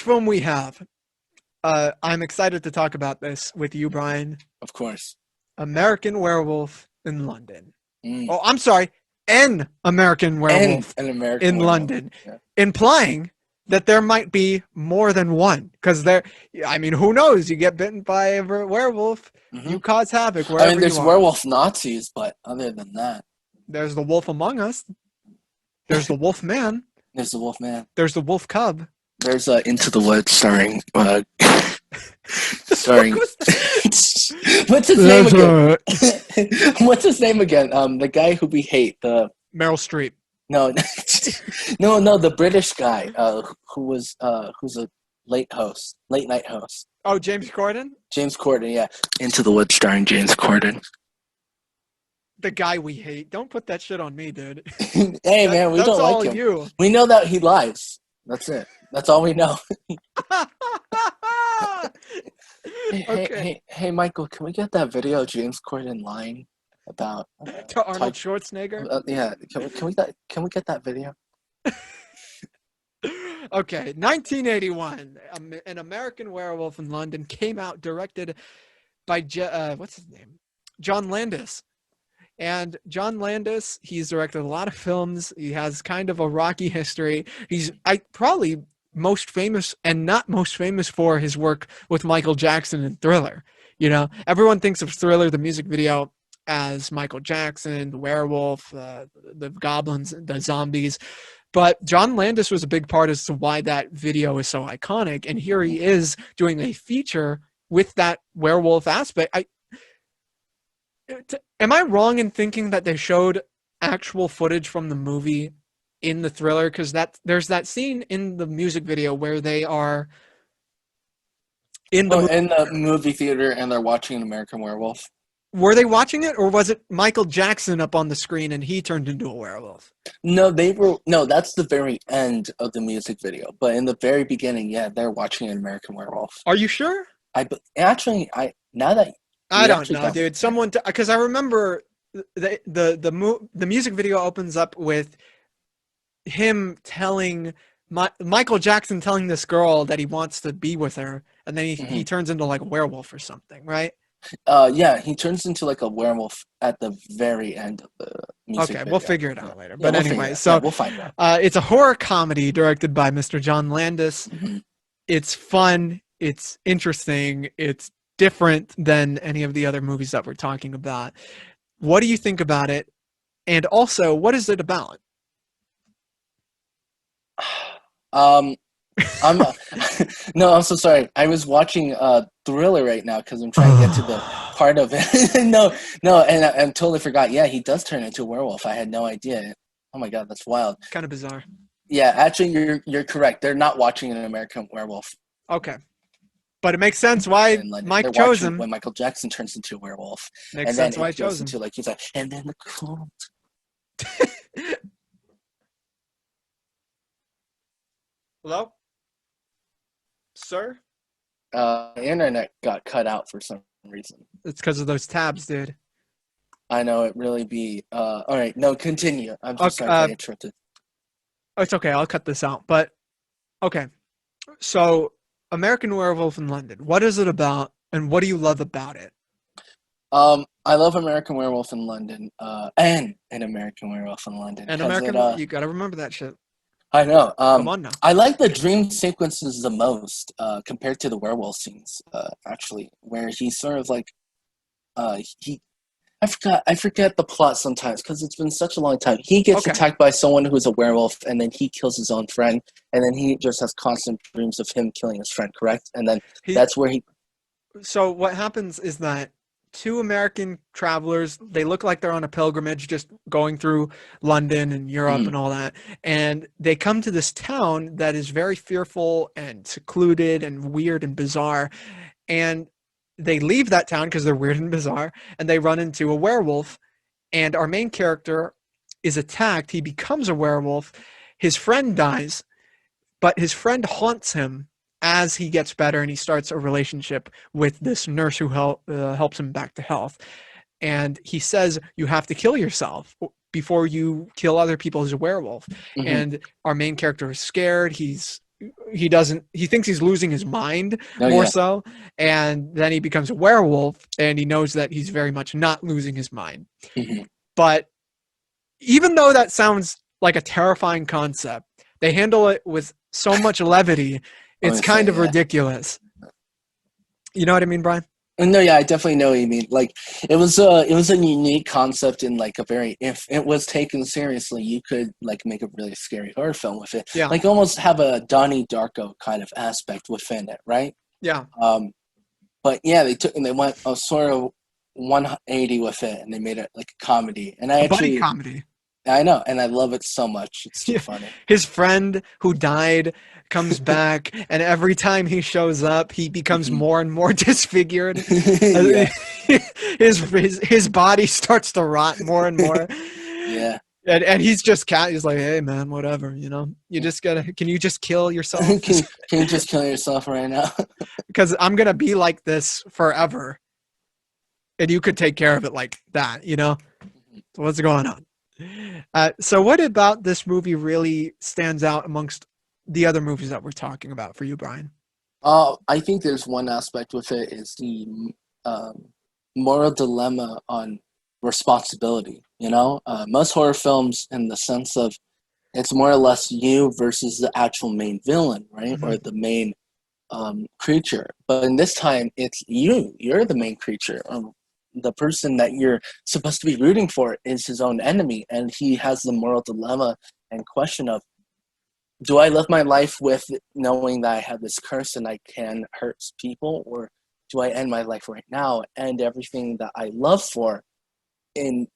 film we have, I'm excited to talk about this with you, Brian. Of course. American Werewolf in London. Mm. Oh, I'm sorry. An American Werewolf An American in Werewolf. London. Yeah. Implying that there might be more than one. Because who knows? You get bitten by a werewolf, you cause havoc wherever you are. There's werewolf Nazis, but other than that. There's the wolf among us. There's the wolf man. There's the wolf man. There's the wolf cub. There's Into the Woods starring what's his name again? What's his name again? The guy who we hate, the Meryl Streep. No, the British guy who's a late night host. Oh, James Corden? James Corden, yeah. Into the Woods starring James Corden. The guy we hate. Don't put that shit on me, dude. Hey, man, we don't like him. You. We know that he lies. That's it. That's all we know. Hey, Michael, can we get that video of James Corden lying about to Arnold Schwarzenegger? Yeah, can we get that video? Okay, 1981, An American Werewolf in London came out, directed by what's his name? John Landis. And John Landis, he's directed a lot of films. He has kind of a rocky history. He's probably most famous and not most famous for his work with Michael Jackson in Thriller. You know, everyone thinks of Thriller, the music video, as Michael Jackson, the werewolf, the goblins, the zombies. But John Landis was a big part as to why that video is so iconic. And here he is doing a feature with that werewolf aspect. Am I wrong in thinking that they showed actual footage from the movie in the Thriller? Because there's that scene in the music video where they are in the movie theater and they're watching An American Werewolf. Were they watching it, or was it Michael Jackson up on the screen and he turned into a werewolf? No, that's the very end of the music video. But in the very beginning, yeah, they're watching An American Werewolf. Are you sure? I don't know, dude. Because I remember the music video opens up with him telling Michael Jackson telling this girl that he wants to be with her, and then he turns into like a werewolf or something, right? Yeah, he turns into like a werewolf at the very end of the music video. We'll figure it out later. Yeah, but anyway, so we'll find out. It's a horror comedy directed by Mr. John Landis. It's fun. It's interesting. It's different than any of the other movies that we're talking about. What do you think about it? And also, what is it about? I'm so sorry. I was watching Thriller right now because I'm trying to get to the part of it. no, and I totally forgot. Yeah, he does turn into a werewolf. I had no idea. Oh my god, that's wild. Kind of bizarre. Yeah, actually, you're correct. They're not watching An American Werewolf. Okay. But it makes sense why Mike chose him. When Michael Jackson turns into a werewolf. Makes sense why he chose him. He's like, and then the cold. Hello? Sir? The internet got cut out for some reason. It's because of those tabs, dude. I know, it really be. All right, no, continue. I'm so sorry I interrupted. It's okay, I'll cut this out. But, okay. So, American Werewolf in London. What is it about, and what do you love about it? I love American Werewolf in London, and An American Werewolf in London. You gotta remember that shit. I know. Come on now. I like the dream sequences the most, compared to the werewolf scenes, actually, where he's sort of like, I forget the plot sometimes because it's been such a long time. He gets attacked by someone who's a werewolf, and then he kills his own friend, and then he just has constant dreams of him killing his friend, correct? And then that's where he... So what happens is that two American travelers, they look like they're on a pilgrimage just going through London and Europe and all that, and they come to this town that is very fearful and secluded and weird and bizarre, and they leave that town because they're weird and bizarre, and they run into a werewolf, and our main character is attacked. He becomes a werewolf. His friend dies, but his friend haunts him as he gets better, and he starts a relationship with this nurse who helps him back to health. And he says, you have to kill yourself before you kill other people as a werewolf. And our main character is scared. He's he thinks he's losing his mind Oh more yeah. so, and then he becomes a werewolf and he knows that he's very much not losing his mind. Mhm. But even though that sounds like a terrifying concept, they handle it with so much levity, it's kind Honestly, of yeah. ridiculous. You know what I mean, Brian? No, yeah, I definitely know what you mean. Like, it was a unique concept in like a very, if it was taken seriously, you could like make a really scary horror film with it. Yeah. Like almost have a Donnie Darko kind of aspect within it, right? Yeah. But yeah, they went a sort of 180 with it, and they made it like a comedy. And A buddy comedy. I know, and I love it so much. It's too funny. His friend who died comes back, and every time he shows up, he becomes more and more disfigured. Yeah. his body starts to rot more and more. Yeah. And he's just he's like, hey man, whatever, you know. You just gotta. Can you just kill yourself? Can you just kill yourself right now? Because I'm gonna be like this forever, and you could take care of it like that, you know. So what's going on? So what about this movie really stands out amongst the other movies that we're talking about for you, Brian? I think there's one aspect with it is the moral dilemma on responsibility. You know, most horror films, in the sense of it's more or less you versus the actual main villain, right, or the main creature. But in this time, it's you. You're the main creature. The person that you're supposed to be rooting for is his own enemy, and he has the moral dilemma and question of, do I live my life with knowing that I have this curse and I can hurt people, or do I end my life right now and everything that I love for in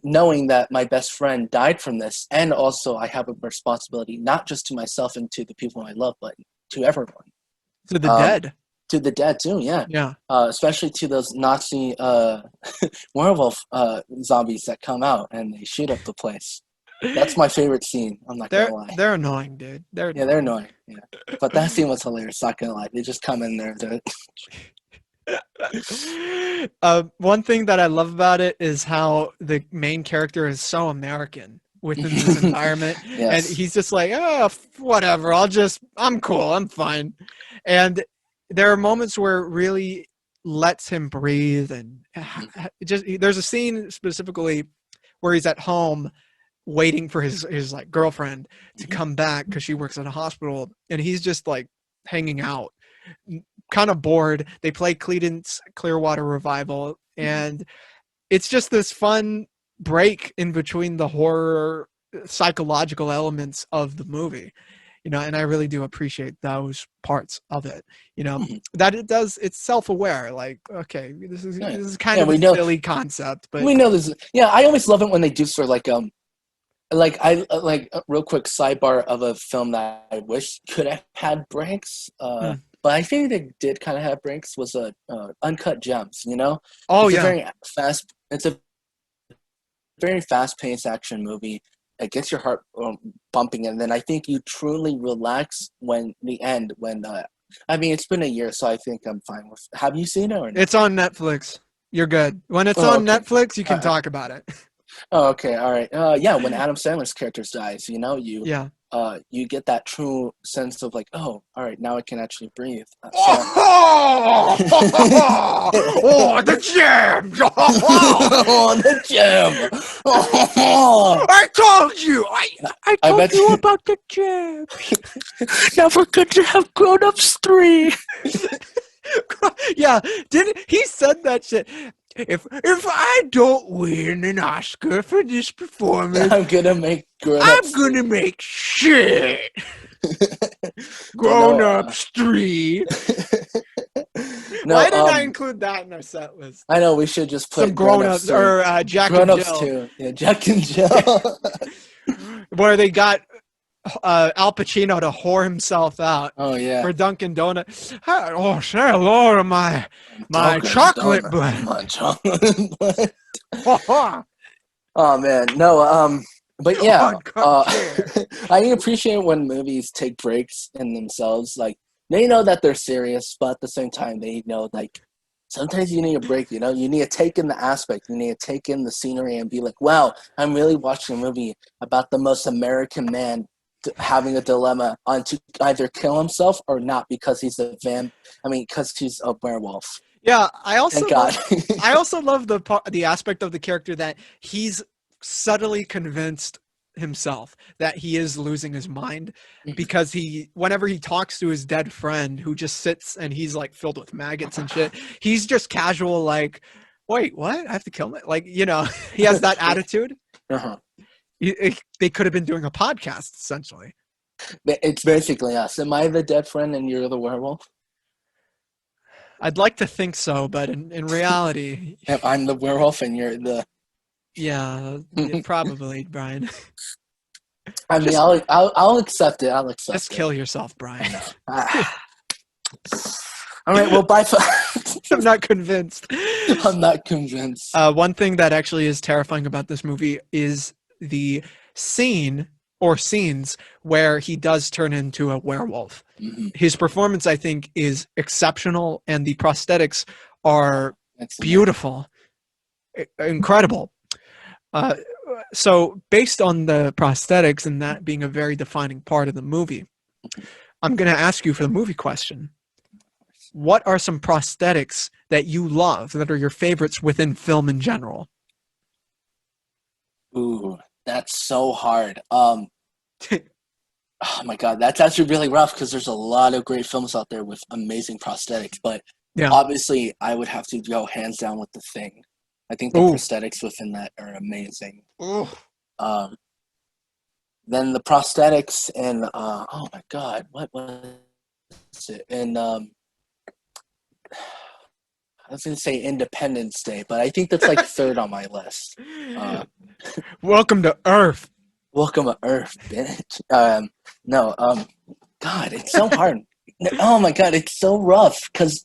knowing that my best friend died from this, and also I have a responsibility not just to myself and to the people I love, but to everyone. To the dead. To the dead too, yeah. Yeah. Especially to those Nazi werewolf zombies that come out and they shoot up the place. That's my favorite scene. I'm not gonna lie. They're annoying, dude. They're annoying. Yeah, but that scene was hilarious. Not gonna lie, they just come in there. One thing that I love about it is how the main character is so American within this environment. Yes. And he's just like, oh, whatever. I'm cool. I'm fine. And there are moments where it really lets him breathe. And there's a scene specifically where he's at home waiting for his like girlfriend to come back because she works at a hospital, and he's just like hanging out, kind of bored. They play Creedence Clearwater Revival, and it's just this fun break in between the horror psychological elements of the movie, you know. And I really do appreciate those parts of it, you know, that it's self-aware, like, okay, this is kind of a silly concept, but we know this. Yeah, I always love it when they do sort of like real quick sidebar of a film that I wish could have had breaks, but I think they did kind of have breaks, was Uncut Gems, you know? Oh, it's yeah. It's a very fast-paced action movie. It gets your heart bumping, and then I think you truly relax when the end, I mean, it's been a year, so I think I'm fine with. Have you seen it or not? It's on Netflix. You're good. When it's on Netflix, you can talk about it. Oh, okay, all right. Yeah, when Adam Sandler's character dies, you know, you get that true sense of like, oh, all right, now I can actually breathe. Oh, the gems! Oh, the gem! I told you! I told you about the gems! Never good to have grown-ups 3. Yeah, he said that shit. If I don't win an Oscar for this performance, I'm gonna make shit. Grown-ups 3. Why didn't I include that in our set list? I know, we should just put some grown-ups or Jack and Jill. Too. Yeah, Jack and Jill. Where they got Al Pacino to whore himself out. Oh yeah. For Dunkin' Donuts. Oh, say hello to my chocolate butt. My chocolate butt. Oh man, no. But yeah, I appreciate when movies take breaks in themselves. Like, they know that they're serious, but at the same time, they know, like, sometimes you need a break, you know? You need to take in the aspect. You need to take in the scenery and be like, wow, I'm really watching a movie about the most American man having a dilemma on to either kill himself or not because he's because he's a werewolf. Yeah, Thank God. I also love the aspect of the character that he's subtly convinced himself that he is losing his mind, because whenever he talks to his dead friend who just sits and he's like filled with maggots and shit, he's just casual like, wait, what? I have to kill him? Like, he has that attitude. Uh-huh. They could have been doing a podcast essentially. It's basically us. Am I the dead friend and you're the werewolf? I'd like to think so, but in reality, I'm the werewolf and you're the. Yeah, probably, Brian. I mean, I'll accept it. I'll accept it. Just kill yourself, Brian. All right, well, bye. I'm not convinced. I'm not convinced. One thing that actually is terrifying about this movie is the scene or scenes where he does turn into a werewolf. Mm-hmm. His performance, I think, is exceptional, and the prosthetics are beautiful, incredible. So based on the prosthetics and that being a very defining part of the movie, I'm going to ask you for the movie question. What are some prosthetics that you love, that are your favorites within film in general? Ooh, that's so hard. Oh my God, that's actually really rough because there's a lot of great films out there with amazing prosthetics, but obviously I would have to go hands down with The Thing. I think the prosthetics within that are amazing. Then the prosthetics in oh my God, what was it? And I was going to say Independence Day, but I think that's like third on my list. Welcome to Earth. Welcome to Earth, bitch. God, it's so hard. Oh my God, it's so rough because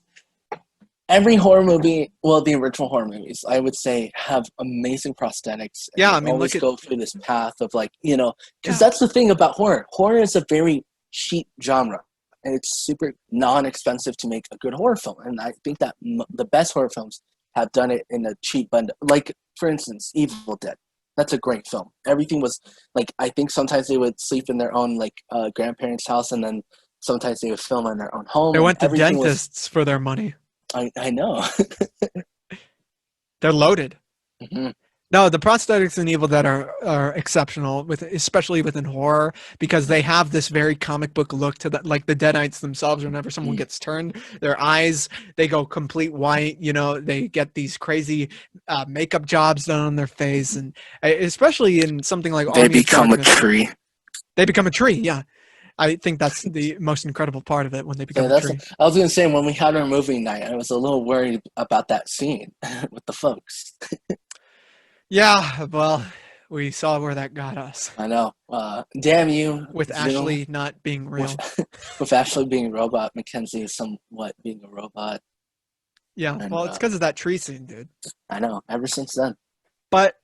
every horror movie, well, the original horror movies, I would say, have amazing prosthetics. Yeah, I mean, always go through this path of because that's the thing about horror. Horror is a very cheap genre, and it's super non-expensive to make a good horror film. And I think that the best horror films have done it in a cheap bundle. Like, for instance, Evil Dead. That's a great film. Everything was I think sometimes they would sleep in their own grandparents' house, and then sometimes they would film in their own home. They went to dentists for their money. I know. They're loaded. Mm-hmm. No, the prosthetics in Evil Dead are exceptional, especially within horror, because they have this very comic book look to that. Like the Deadites themselves, whenever someone gets turned, their eyes, they go complete white. They get these crazy makeup jobs done on their face, and especially in something like they become a tree. They become a tree. Yeah. I think that's the most incredible part of it, when they become a tree. I was going to say, when we had our movie night, I was a little worried about that scene with the folks. Yeah, well, we saw where that got us. I know. Damn you. With Ashley not being real. With Ashley being a robot, Mackenzie somewhat being a robot. Yeah, well, it's because of that tree scene, dude. I know, ever since then. But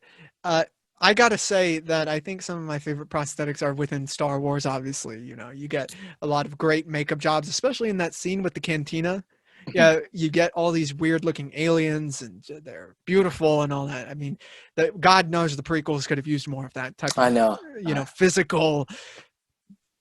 I gotta say that I think some of my favorite prosthetics are within Star Wars, obviously. You get a lot of great makeup jobs, especially in that scene with the cantina. Yeah, you get all these weird-looking aliens, and they're beautiful and all that. I mean, God knows the prequels could have used more of that type of, physical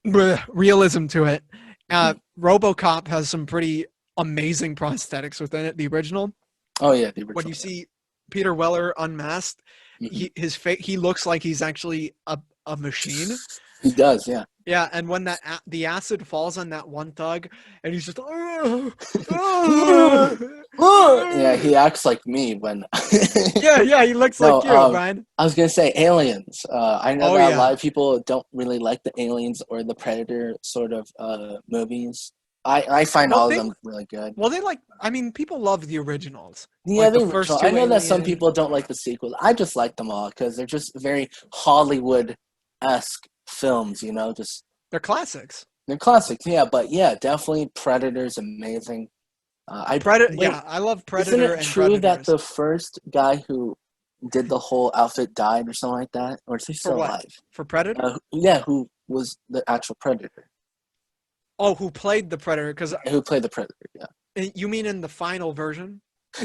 realism to it. RoboCop has some pretty amazing prosthetics within it, the original. Oh, yeah, the original. When you see Peter Weller unmasked, his face, he looks like he's actually a machine. He does, yeah. Yeah, and when the acid falls on that one thug, and he's just yeah, he acts like me when yeah, he looks like you, Brian. I was gonna say Aliens. I know that a lot of people don't really like the Aliens or the Predator sort of movies. I find all of them really good. Well, people love the originals. Yeah, the original. I know that some people don't like the sequels. I just like them all because they're just very Hollywood-esque films, they're classics. They're classics, yeah, but yeah, definitely Predator's amazing. I love Predator. Isn't it and true Predators. that the first guy who did the whole outfit died or something like that? Or is he still alive? For Predator? Who was the actual Predator? Oh, who played the Predator? Who played the Predator, yeah. You mean in the final version?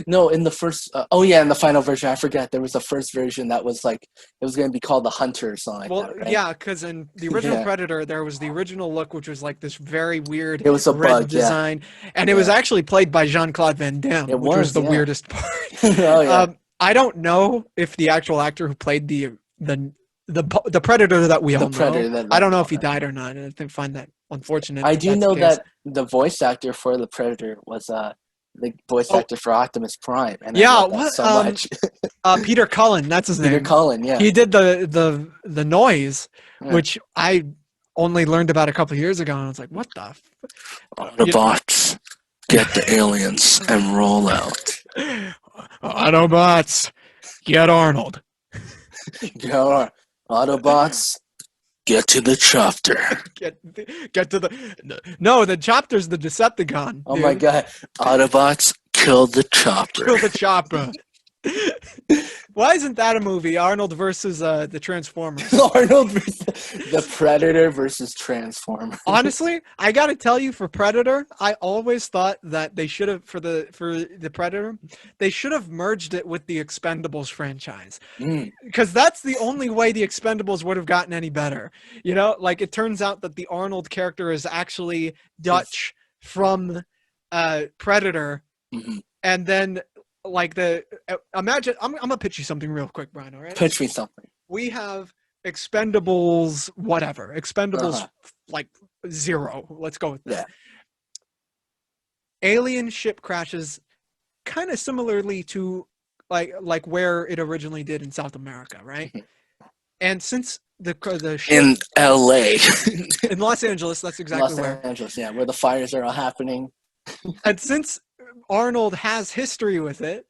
No, in the first. Oh yeah, in the final version, I forget there was a first version that was like it was going to be called the Hunter or something like Well, that, right? yeah, because in the original Yeah, Predator, there was the original look, which was like this very weird it was a red bug. Yeah, design, and it was yeah, actually played by Jean-Claude Van it Damme, which was was. the Yeah. weirdest part. Oh yeah. I don't know if the actual actor who played the Predator that we The all know, Predator I that don't we know all if he know. died or not, and I find that unfortunate I if do that's the know case. that the voice actor for the Predator was the voice Oh, actor for Optimus Prime, and I yeah, love that what? so much. Peter Cullen, that's his Peter name. Cullen, yeah. He did the noise, Yeah. which I only learned about a couple years ago, and I was like, what the? Autobots, get the aliens and roll out. Autobots, get Arnold. Go, Autobots, get to the chopper. Get to the no, the chopper's the Decepticon. Oh Dude. my god. Autobots, kill the chopper. Kill the chopper. Why isn't that a movie? Arnold versus the Transformers. Arnold versus the Predator versus Transformer. Honestly, I gotta tell you, for Predator, I always thought that they should have for the Predator, they should have merged it with the Expendables franchise, because that's the only way the Expendables would have gotten any better. You know, like it turns out that the Arnold character is actually Dutch from Predator, and then like imagine I'm gonna pitch you something real quick, Brian. All right, Pitch me something. we have Expendables, whatever. Expendables like 0. Let's go with that. Yeah. Alien ship crashes kind of similarly to like where it originally did in South America, right? And since the ship in LA. in Los Angeles, that's exactly where. Los Angeles, yeah, where the fires are all happening. And since Arnold has history with it,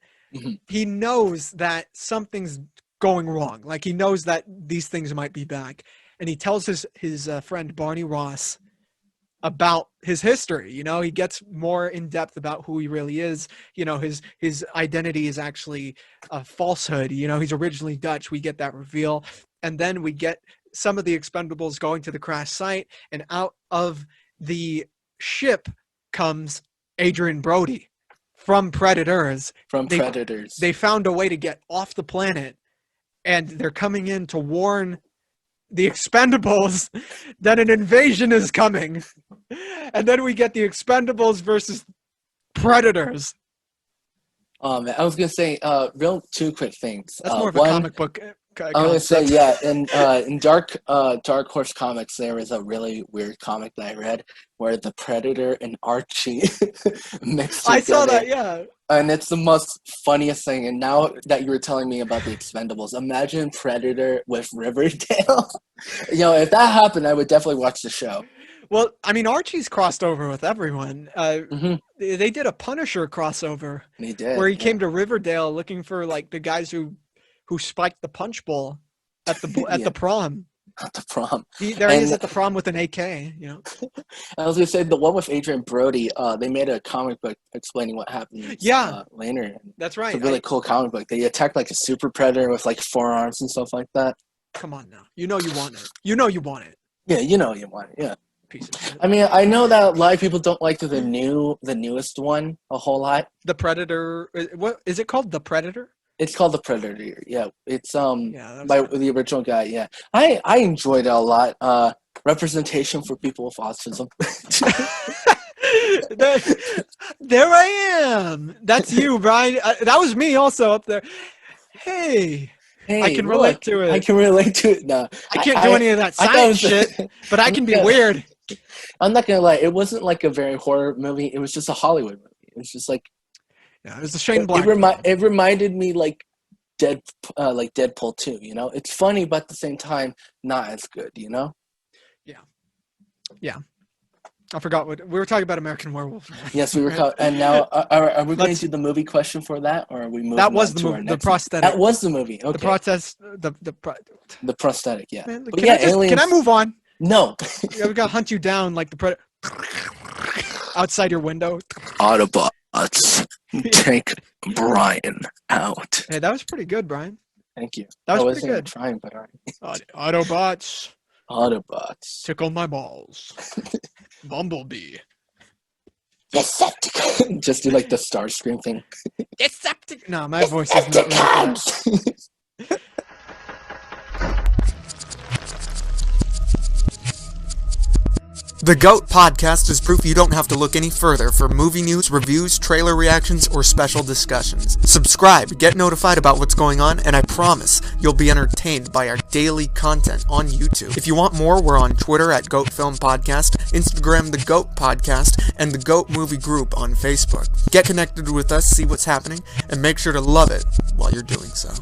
he knows that something's going wrong. Like he knows that these things might be back, and he tells his friend Barney Ross about his history. You know, he gets more in depth about who he really is. You know, his identity is actually a falsehood. You know, he's originally Dutch. We get that reveal, and then we get some of the Expendables going to the crash site, and out of the ship comes Adrian Brody from Predators. Predators. They found a way to get off the planet, and they're coming in to warn the Expendables that an invasion is coming. And then we get the Expendables versus Predators. I was gonna say, two quick things. That's more of a comic book. I was gonna say, yeah, in Dark Horse Comics, there was a really weird comic that I read where the Predator and Archie mixed together. I saw that, yeah. And it's the most funniest thing. And now that you were telling me about the Expendables, imagine Predator with Riverdale. You know, if that happened, I would definitely watch the show. Well, I mean, Archie's crossed over with everyone. They did a Punisher crossover. They did. Where he came to Riverdale looking for like the guys who spiked the punch bowl at the the prom. At the prom. He is at the prom with an AK, you know. I was gonna say the one with Adrian Brody. They made a comic book explaining what happened. Yeah, later. That's right. It's a really cool comic book. They attacked like a super predator with like 4 arms and stuff like that. Come on now, you know you want it. You know you want it. Yeah, you know you want it. Yeah. Piece of shit. I mean, I know that a lot of people don't like the newest one a whole lot. The Predator. What is it called? The Predator. It's called The Predator. Yeah, it's by good. the original guy. Yeah, I enjoyed it a lot. Representation for people with autism. There I am. That's you, Brian. That was me also up there. Hey, I can relate to it. I can relate to it. No, I can't do any of that science shit, but I can be weird. I'm not gonna lie. It wasn't like a very horror movie. It was just a Hollywood movie. It was just like. Yeah, it was a Shane Black. It reminded me like Deadpool 2, you know? It's funny, but at the same time, not as good, you know? Yeah. I forgot what we were talking about. American Werewolf. Yes, we were. And now, are we going to do the movie question for that, or are we moving? That was the movie. The prosthetic. That was the movie. Okay. The prosthetic. Yeah. Man, can I move on? No. We gotta hunt you down like the predator outside your window. Autobots, take Brian out. Hey, that was pretty good, Brian. Thank you. That was pretty good. Trying, but Autobots. Autobots. Tickle my balls. Bumblebee. Decepticons. Just do like the Starscream thing. Deceptic. No, my voice is not like that. The GOAT Podcast is proof you don't have to look any further for movie news, reviews, trailer reactions, or special discussions. Subscribe, get notified about what's going on, and I promise you'll be entertained by our daily content on YouTube. If you want more, we're on Twitter at GOAT Film Podcast, Instagram The GOAT Podcast, and the GOAT Movie Group on Facebook. Get connected with us, see what's happening, and make sure to love it while you're doing so.